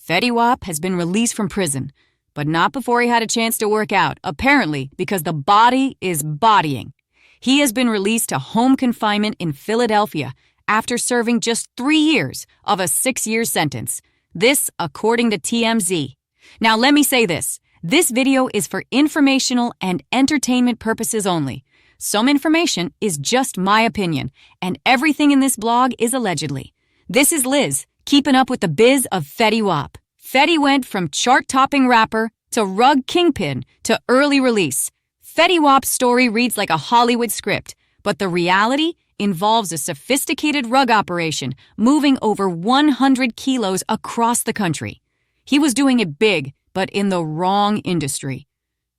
Fetty Wap has been released from prison, but not before he had a chance to work out, apparently because the body is bodying. He has been released to home confinement in Philadelphia after serving just 3 years of a 6-year sentence. This, according to TMZ. Now, let me say this. This video is for informational and entertainment purposes only. Some information is just my opinion, and everything in this blog is allegedly. This is Liz, keeping up with the biz of Fetty Wap. Fetty went from chart-topping rapper to rug kingpin to early release. Fetty Wap's story reads like a Hollywood script, but the reality involves a sophisticated rug operation moving over 100 kilos across the country. He was doing it big, but in the wrong industry.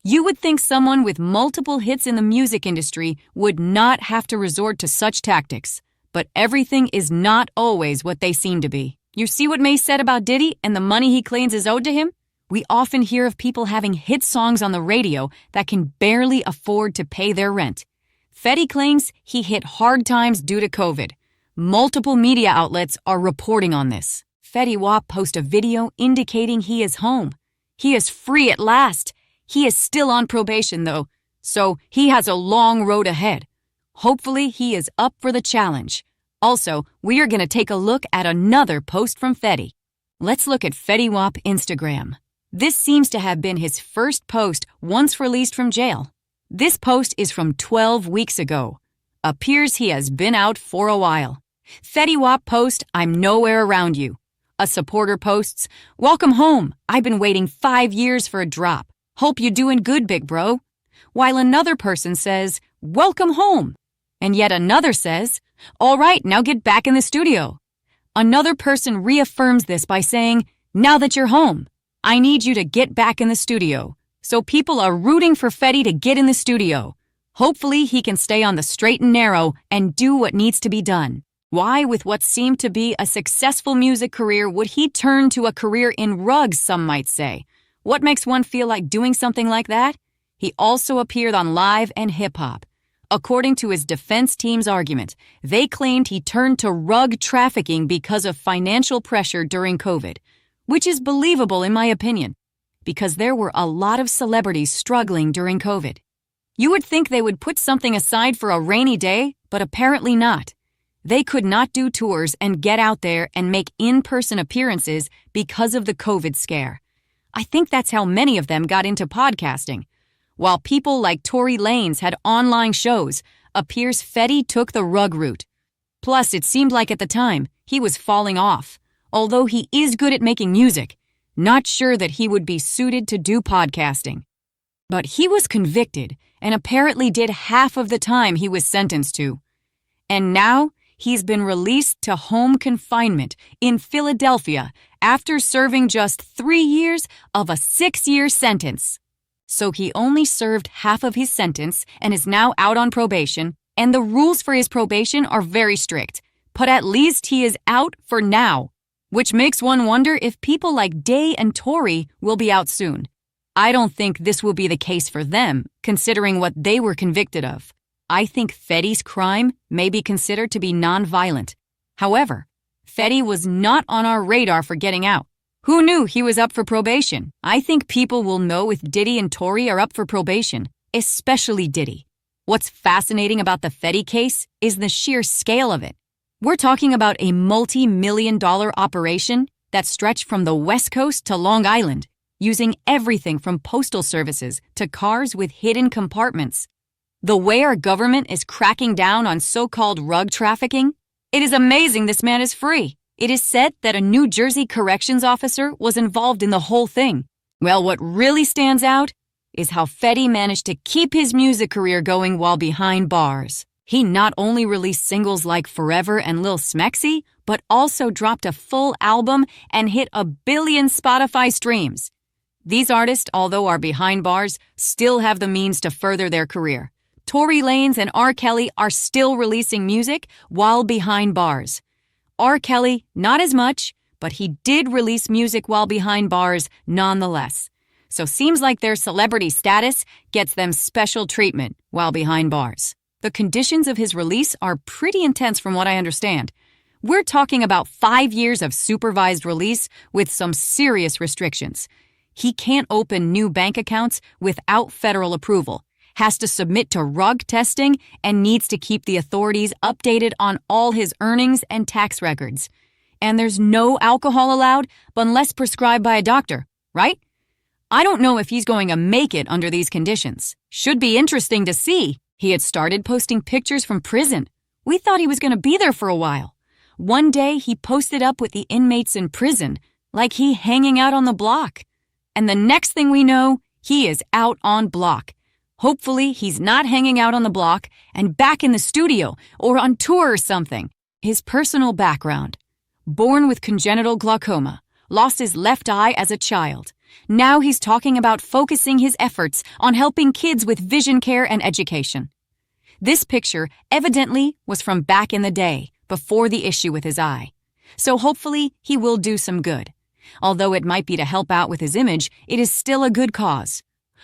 You would think someone with multiple hits in the music industry would not have to resort to such tactics, but everything is not always what they seem to be. You see what May said about Diddy and the money he claims is owed to him? We often hear of people having hit songs on the radio that can barely afford to pay their rent. Fetty claims he hit hard times due to COVID. Multiple media outlets are reporting on this. Fetty Wap posted a video indicating he is home. He is free at last. He is still on probation, though, so he has a long road ahead. Hopefully, he is up for the challenge. Also, we are going to take a look at another post from Fetty. Let's look at Fetty Wap Instagram. This seems to have been his first post once released from jail. This post is from 12 weeks ago. Appears he has been out for a while. Fetty Wap post, "I'm nowhere around you." A supporter posts, "Welcome home. I've been waiting 5 years for a drop. Hope you're doing good, big bro." While another person says, "Welcome home." And yet another says, "All right, now get back in the studio." Another person reaffirms this by saying, "Now that you're home, I need you to get back in the studio." So people are rooting for Fetty to get in the studio. Hopefully he can stay on the straight and narrow and do what needs to be done. Why, with what seemed to be a successful music career, would he turn to a career in rugs, some might say? What makes one feel like doing something like that? He also appeared on Live and Hip Hop. According to his defense team's argument, they claimed he turned to rug trafficking because of financial pressure during COVID, which is believable in my opinion, because there were a lot of celebrities struggling during COVID. You would think they would put something aside for a rainy day, but apparently not. They could not do tours and get out there and make in-person appearances because of the COVID scare. I think that's how many of them got into podcasting. While people like Tory Lanez had online shows, appears Fetty took the rug route. Plus, it seemed like at the time, he was falling off. Although he is good at making music, not sure that he would be suited to do podcasting. But he was convicted and apparently did half of the time he was sentenced to. And now, he's been released to home confinement in Philadelphia after serving just 3 years of a 6-year sentence. So he only served half of his sentence and is now out on probation, and the rules for his probation are very strict. But at least he is out for now, which makes one wonder if people like Day and Tory will be out soon. I don't think this will be the case for them, considering what they were convicted of. I think Fetty's crime may be considered to be non-violent. However, Fetty was not on our radar for getting out. Who knew he was up for probation? I think people will know if Diddy and Tory are up for probation, especially Diddy. What's fascinating about the Fetty case is the sheer scale of it. We're talking about a multi-million-dollar operation that stretched from the West Coast to Long Island, using everything from postal services to cars with hidden compartments. The way our government is cracking down on so-called rug trafficking, it is amazing this man is free. It is said that a New Jersey corrections officer was involved in the whole thing. Well, what really stands out is how Fetty managed to keep his music career going while behind bars. He not only released singles like Forever and Lil Smexy, but also dropped a full album and hit 1 billion Spotify streams. These artists, although are behind bars, still have the means to further their career. Tory Lanez and R. Kelly are still releasing music while behind bars. R. Kelly, not as much, but he did release music while behind bars nonetheless. So seems like their celebrity status gets them special treatment while behind bars. The conditions of his release are pretty intense from what I understand. We're talking about 5 years of supervised release with some serious restrictions. He can't open new bank accounts without federal approval, has to submit to rug testing, and needs to keep the authorities updated on all his earnings and tax records. And there's no alcohol allowed unless prescribed by a doctor, right? I don't know if he's going to make it under these conditions. Should be interesting to see. He had started posting pictures from prison. We thought he was going to be there for a while. One day he posted up with the inmates in prison, like he hanging out on the block. And the next thing we know, he is out on block. Hopefully he's not hanging out on the block and back in the studio or on tour or something. His personal background. Born with congenital glaucoma, lost his left eye as a child. Now he's talking about focusing his efforts on helping kids with vision care and education. This picture evidently was from back in the day, before the issue with his eye. So hopefully he will do some good. Although it might be to help out with his image, it is still a good cause.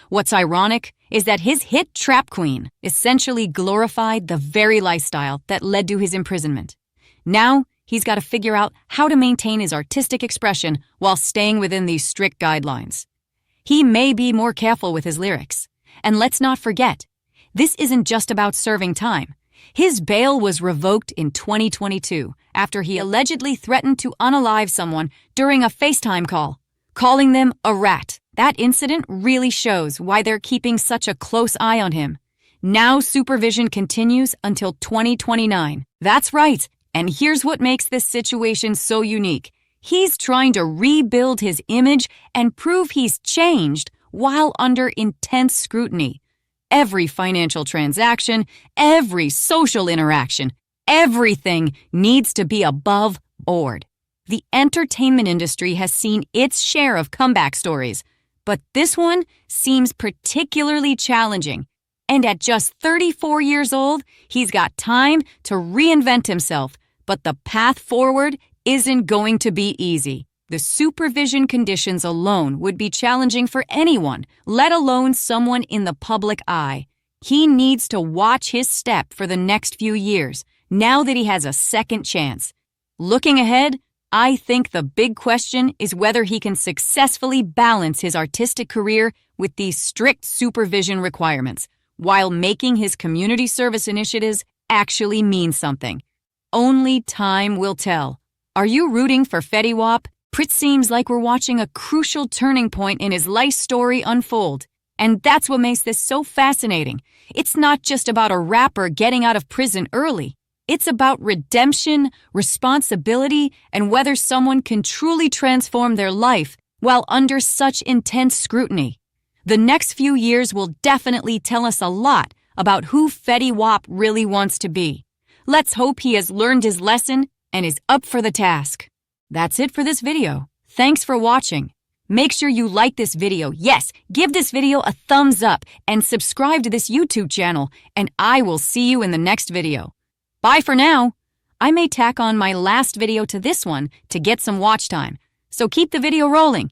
What's ironic is that his hit Trap Queen essentially glorified the very lifestyle that led to his imprisonment. Now, he's got to figure out how to maintain his artistic expression while staying within these strict guidelines. He may be more careful with his lyrics. And let's not forget, this isn't just about serving time. His bail was revoked in 2022 after he allegedly threatened to unalive someone during a FaceTime call, calling them a rat. That incident really shows why they're keeping such a close eye on him. Now supervision continues until 2029. That's right. And here's what makes this situation so unique. He's trying to rebuild his image and prove he's changed while under intense scrutiny. Every financial transaction, every social interaction, everything needs to be above board. The entertainment industry has seen its share of comeback stories, but this one seems particularly challenging. And at just 34 years old, he's got time to reinvent himself, but the path forward isn't going to be easy. The supervision conditions alone would be challenging for anyone, let alone someone in the public eye. He needs to watch his step for the next few years, now that he has a second chance. Looking ahead, I think the big question is whether he can successfully balance his artistic career with these strict supervision requirements, while making his community service initiatives actually mean something. Only time will tell. Are you rooting for Fetty Wap? It seems like we're watching a crucial turning point in his life story unfold. And that's what makes this so fascinating. It's not just about a rapper getting out of prison early. It's about redemption, responsibility, and whether someone can truly transform their life while under such intense scrutiny. The next few years will definitely tell us a lot about who Fetty Wap really wants to be. Let's hope he has learned his lesson and is up for the task. That's it for this video. Thanks for watching. Make sure you like this video. Yes, give this video a thumbs up and subscribe to this YouTube channel, and I will see you in the next video. Bye for now. I may tack on my last video to this one to get some watch time, so keep the video rolling.